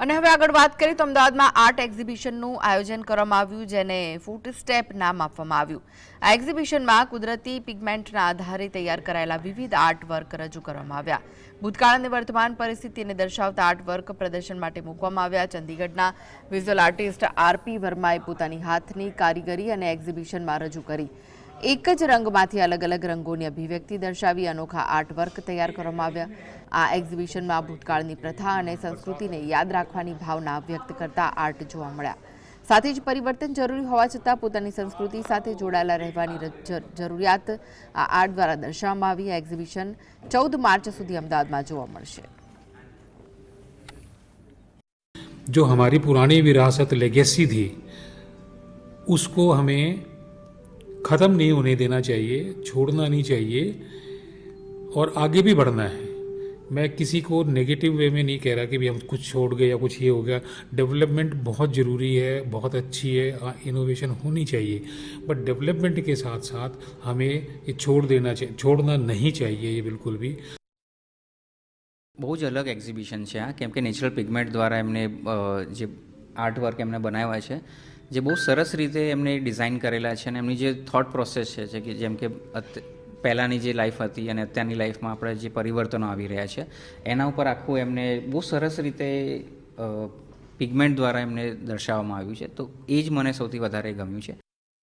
અને હવે આગળ વાત કરીએ તો અમદાવાદમાં આર્ટ એક્ઝિબિશનનું આયોજન કરવામાં આવ્યું, જેને ફૂટસ્ટેપ નામ આપવામાં આવ્યું. આ એક્ઝિબિશનમાં કુદરતી પિગમેન્ટના આધારે તૈયાર કરાયેલા વિવિધ આર્ટ વર્ક રજૂ કરવામાં આવ્યા. ભૂતકાળ અને વર્તમાન પરિસ્થિતિને દર્શાવતા આર્ટ વર્ક પ્રદર્શન માટે મૂકવામાં આવ્યા. ચંદીગઢના વિઝ્યુઅલ આર્ટિસ્ટ આરપી વર્માએ પોતાની હાથની કારીગરી અને એક્ઝિબિશનમાં રજૂ કરી. એક જ રંગમાંથી અલગ અલગ રંગોની અભિવ્યક્તિ દર્શાવી અનોખા આર્ટ વર્ક તૈયાર કરવામાં આવ્યા. આ એક્ઝિબિશનમાં ભૂતકાળની પ્રથા અને સંસ્કૃતિને યાદ રાખવાની ભાવના વ્યક્ત કરતા આર્ટ જોવા મળ્યા. સાથે જ પરિવર્તન જરૂરી હોવા છતાં પોતાની સંસ્કૃતિ સાથે જોડાયેલા રહેવાની જરૂરિયાત આ આર્ટ દ્વારા દર્શાવવામાં આવી. આ એક્ઝિબિશન 14 માર્ચ સુધી અમદાવાદમાં જોવા મળશે. जो हमारी पुरानी विरासत लेगेसी थी उसको हमें ख़त्म नहीं होने देना चाहिए, छोड़ना नहीं चाहिए और आगे भी बढ़ना है. मैं किसी को नेगेटिव वे में नहीं कह रहा कि भी हम कुछ छोड़ गए या कुछ ये हो गया. डेवलपमेंट बहुत ज़रूरी है, बहुत अच्छी है, इनोवेशन होनी चाहिए, बट डेवलपमेंट के साथ साथ हमें ये छोड़ना नहीं चाहिए ये बिल्कुल भी. બહુ જ અલગ એક્ઝિબિશન છે આ, કેમ કે નેચરલ પિગમેન્ટ દ્વારા એમને જે આર્ટવર્ક એમને બનાવ્યા છે, જે બહુ સરસ રીતે એમને ડિઝાઇન કરેલા છે અને એમની જે થોટ પ્રોસેસ છે કે જેમ કે પહેલાંની જે લાઈફ હતી અને અત્યારની લાઈફમાં આપણે જે પરિવર્તનો આવી રહ્યા છે એના ઉપર આખું એમને બહુ સરસ રીતે પિગમેન્ટ દ્વારા એમને દર્શાવવામાં આવ્યું છે. તો એ જ મને સૌથી વધારે ગમ્યું છે.